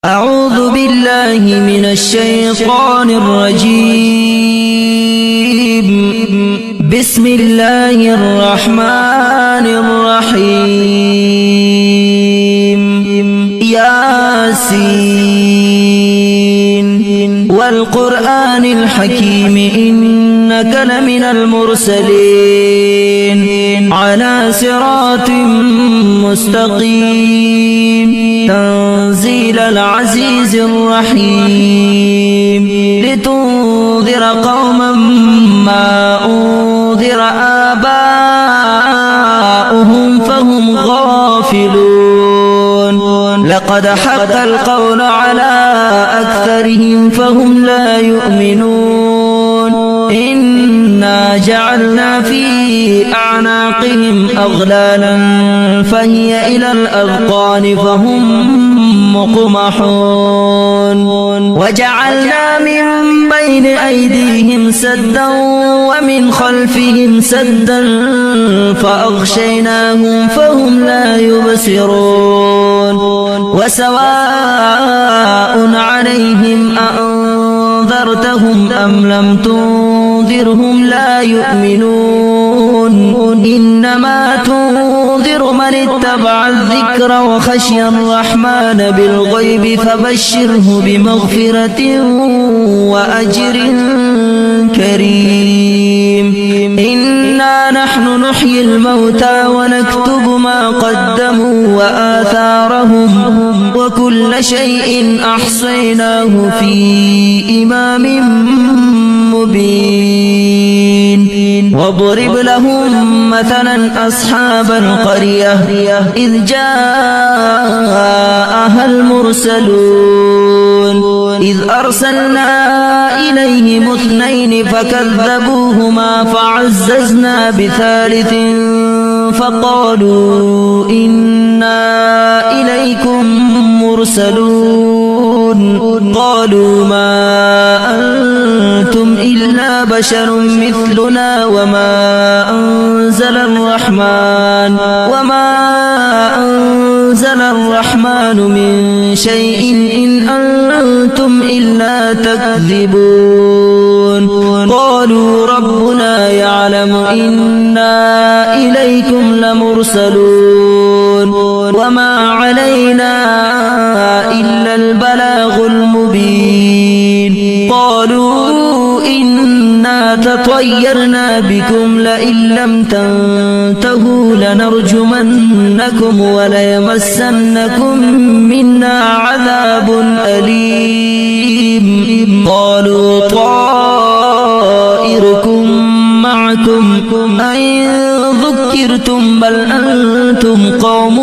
أعوذ بالله من الشيطان الرجيم. بسم الله الرحمن الرحيم. ياسين والقرآن الحكيم إنك لمن المرسلين على صراط مستقيم تنزيل العزيز الرحيم لتنذر قوما ما أنذر آباؤهم فهم غافلون لقد حق القول على أكثرهم فهم لا يؤمنون إنا جعلنا في أعناقهم أغلالا فهي إلى الأذقان فهم مقمحون وجعلنا من بين أيديهم سدا ومن خلفهم سدا فأغشيناهم فهم لا يبصرون وسواء عليهم أأنذرتهم أم لم تنذرهم لا يؤمنون إنما تنذر من اتبع الذكر وخشي الرحمن بالغيب فبشره بمغفرة وأجر كريم. إنا نحن نحيي الموتى ونكتب ما قدموا وآثارهم وكل شيء أحصيناه في إمام مبين. واضرب لهم مثلا أصحاب القرية إذ جاءها المرسلون إذ أرسلنا إليهم اثنين فكذبوهما فعززنا بثالث فقالوا إنا إليكم مرسلون قالوا ما أنتم إلا بشر مثلنا وما أنزل الرحمن من شيء إن أنتم إلا تكذبون قالوا ربنا يعلم إنا إليكم لمرسلون وما علينا إلا البلاغ المبين. قالوا إنا تطيرنا بكم لئن لم تنتهوا لنرجمنكم وليمسنكم منا عذاب أليم. قالوا طائركم معكم أئن ذكرتم بل أنتم قوم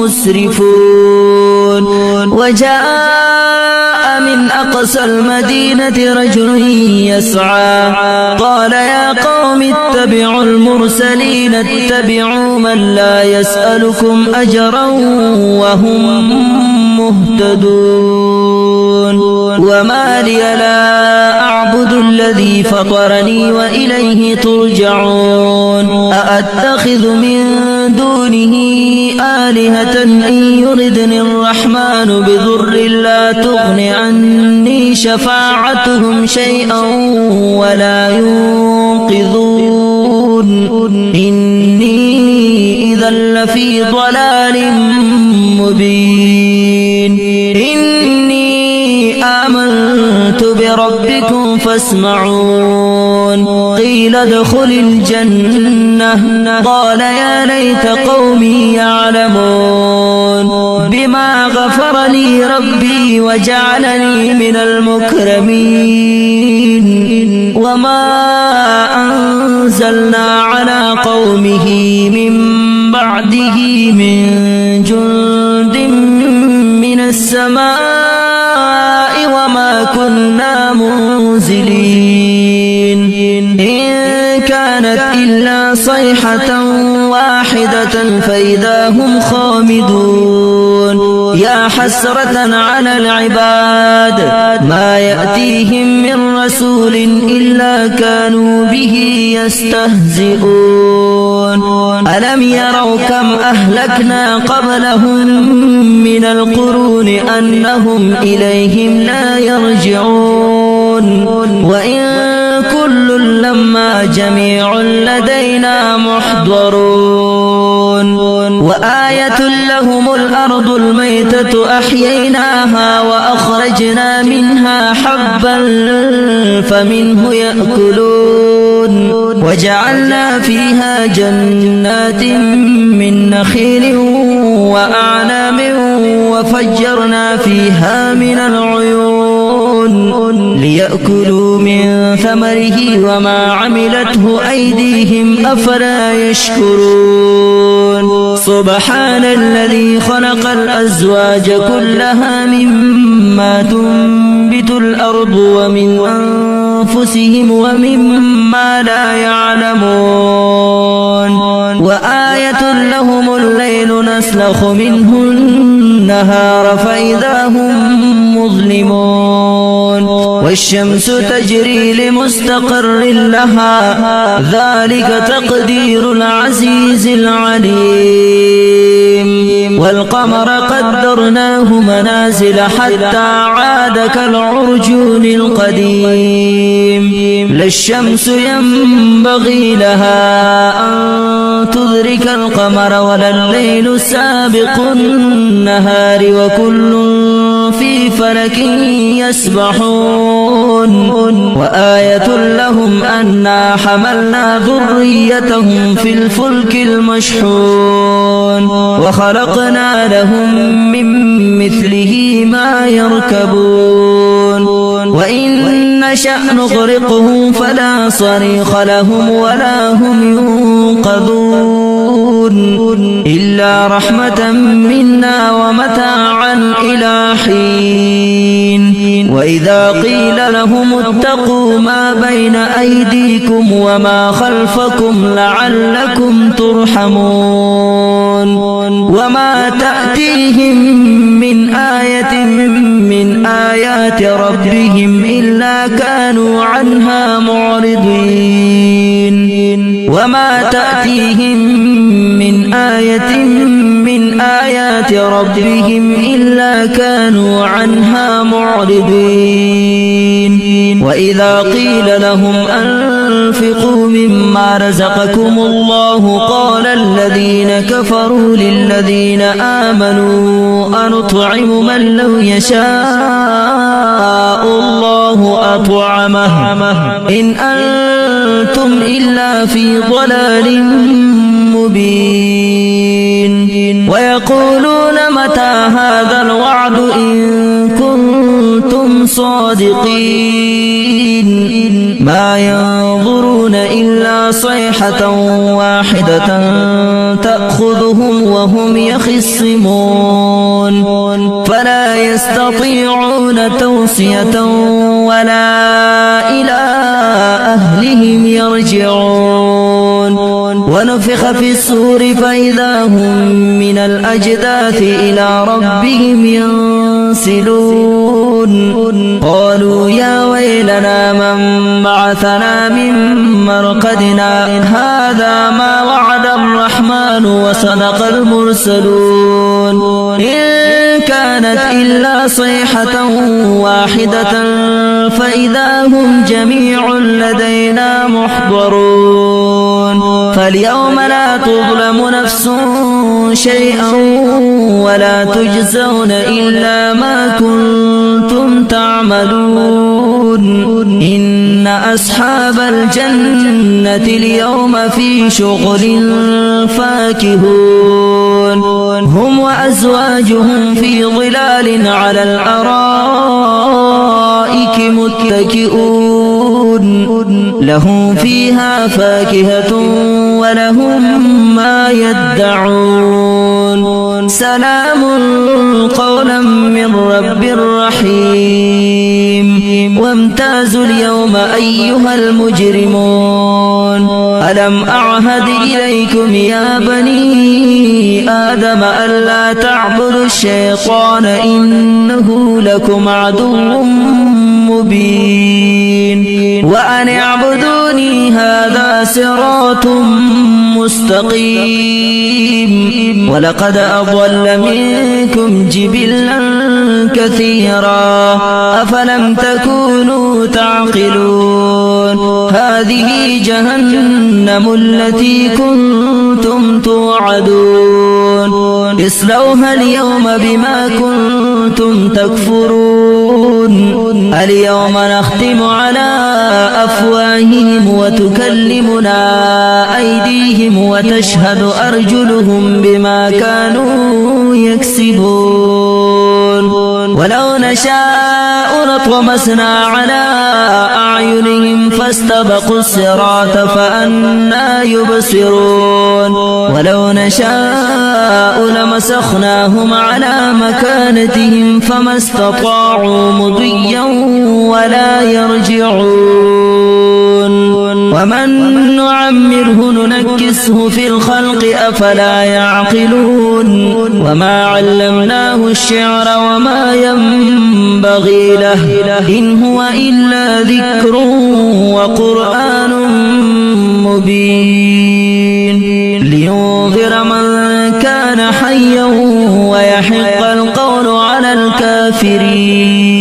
مسرفون. وجاء من أقصى المدينة رجل يسعى قال يا قوم اتبعوا المرسلين اتبعوا من لا يسألكم أجرا وهم مهتدون. وما لي لا أعبد الذي فطرني وإليه ترجعون. أأتخذ من دونه آلهة إن يردني الرحمن بضر لا تغن عني شفاعتهم شيئا ولا ينقذون إني إذا لفي ضلال مبين. إني آمنت بربكم فاسمعون. قيل ادخل الجنة قال يا ليت قومي يعلمون بما غفر لي ربي وجعلني من المكرمين. وما أنزلنا على قومه من بعده من جند من السماء وما كنا منزلين إن كانت إلا صيحة واحدة فإذا هم خامدون. يا حسرة على العباد ما يأتيهم من رسول إلا كانوا به يستهزئون. ألم يروا كم أهلكنا قبلهم من القرون أنهم إليهم لا يرجعون وإن كل لما جميع لدينا محضرون وآية لهم الأرض الميتة أحييناها وأخرجنا منها حبا فمنه يأكلون وجعلنا فيها جنات من نخيل وأعناب وفجرنا فيها من العيون ليأكلوا من ثمره وما عملته أيديهم أفلا يشكرون سبحان الذي خلق الأزواج كلها مما تنبت الأرض ومن أنفسهم ومما لا يعلمون وآية لهم الليل نسلخ منه النهار فإذا هم مظلمون والشمس تجري لمستقر لها ذلك تقدير العزيز العليم والقمر قدرناه منازل حتى عاد كالعرجون القديم لا الشمس ينبغي لها أن تدرك القمر ولا الليل سابق النهار وكل في فلك يسبحون وآية لهم أنا حملنا ذريتهم في الفلك المشحون وخلقنا لهم من مثله ما يركبون وإن نشأ نغرقهم فلا صريخ لهم ولا هم ينقذون إلا رحمة منا ومتاعا إلى حين وإذا قيل لهم اتقوا ما بين أيديكم وما خلفكم لعلكم ترحمون وما تأتيهم من آية من آيات ربهم إلا كانوا عنها معرضين وما تأتيهم من آية من آيات ربهم إلا كانوا عنها معرضين وإذا قيل لهم أنفقوا مما رزقكم الله قال الذين كفروا للذين آمنوا أنطعم من لو يشاء الله أطعمه إن أنتم إلا في ضلال مبين ويقولون متى هذا الوعد إن كنتم صادقين ما ينظرون إلا صيحة واحدة تأخذهم وهم يخصمون فلا يستطيعون توصية ولا إلى أهلهم يرجعون ونفخ في الصور فإذا هم من الأجداث إلى ربهم ينسلون قالوا يا ويلنا من بعثنا من مرقدنا هذا ما وعد الرحمن وصدق المرسلون إن كانت إلا صيحة واحدة فإذا هم جميع لدينا محضرون فاليوم لا تظلم نفس شيئا ولا تجزون إلا ما كنتم تعملون إن أصحاب الجنة اليوم في شغل فاكهون هم وأزواجهم في ظلال على الأرائك متكئون لهم فيها فاكهة ولهم ما يدعون سلام قولا من رب رحيم وامتازوا اليوم أيها المجرمون ألم أعهد إليكم يا بني آدم ألا تعبدوا الشيطان إنه لكم عدو مبين وأن اعبدوني هذا صراط مستقيم ولقد أضل منكم جبلا كثيرا أفلم تكونوا تعقلون هذه جهنم التي كنتم توعدون اصلوها اليوم بما كنتم تكفرون اليوم نختم على أفواههم وتكلمنا أيديهم وتشهد أرجلهم بما كانوا يكسبون ولو نشاء لطمسنا على أعينهم فاستبقوا الصراط فأنى يبصرون ولو نشاء لمسخناهم على مكانتهم فما استطاعوا مضيا ولا يرجعون ومن نعمره ننكسه في الخلق أفلا يعقلون وما علمناه الشعر وما ينبغي له إن هو إلا ذكر وقرآن مبين لينذر من كان حيا ويحق القول على الكافرين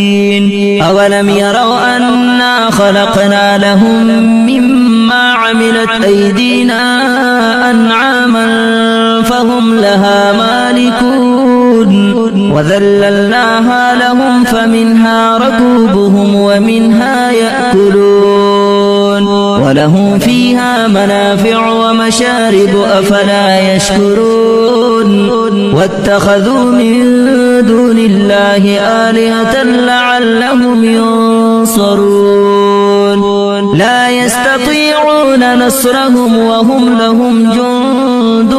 أولم يروا أنا خلقنا لهم مما عملت أيدينا أنعاما فهم لها مالكون وذللناها لهم فمنها ركوبهم ومنها يأكلون ولهم فيها منافع ومشارب أفلا يشكرون واتخذوا من دون الله آلهة لعلهم ينصرون لا يستطيعون نصرهم وهم لهم جند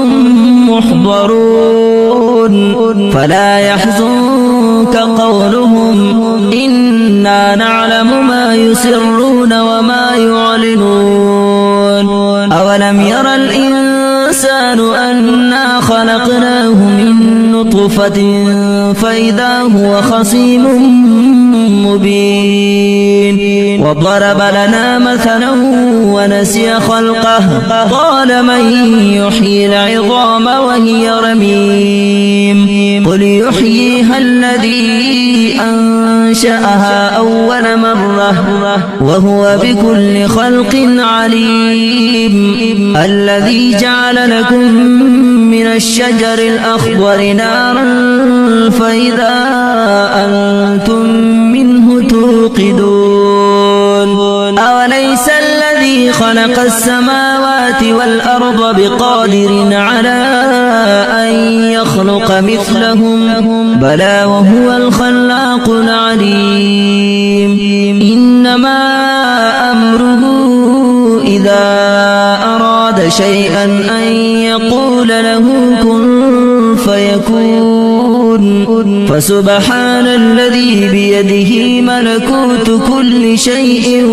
محضرون فلا يحزنك قولهم إنا نعلم ما يسرون وما يعلنون أولم ير الإنسان أنا خلقناه من نطفة فإذا هو خصيم مبين وضرب لنا مثلا ونسي خلقه قال من يحيي العظام وهي رميم قل يحييها الذي أنشأها أول مرة وهو بكل خلق عليم الذي جعل لكم من الشجر الأخضر نارا فإذا أنتم منه توقدون أوليس الذي خلق السماوات والأرض بقادر على أن يخلق مثلهم بلى وهو الخلاق العليم إنما أمره إذا أراد شيئا أن يقول له كن فيكون فسبحان الذي بيده ملكوت كل شيء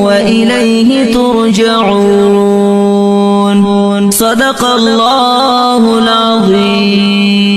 وإليه ترجعون صدق الله العظيم.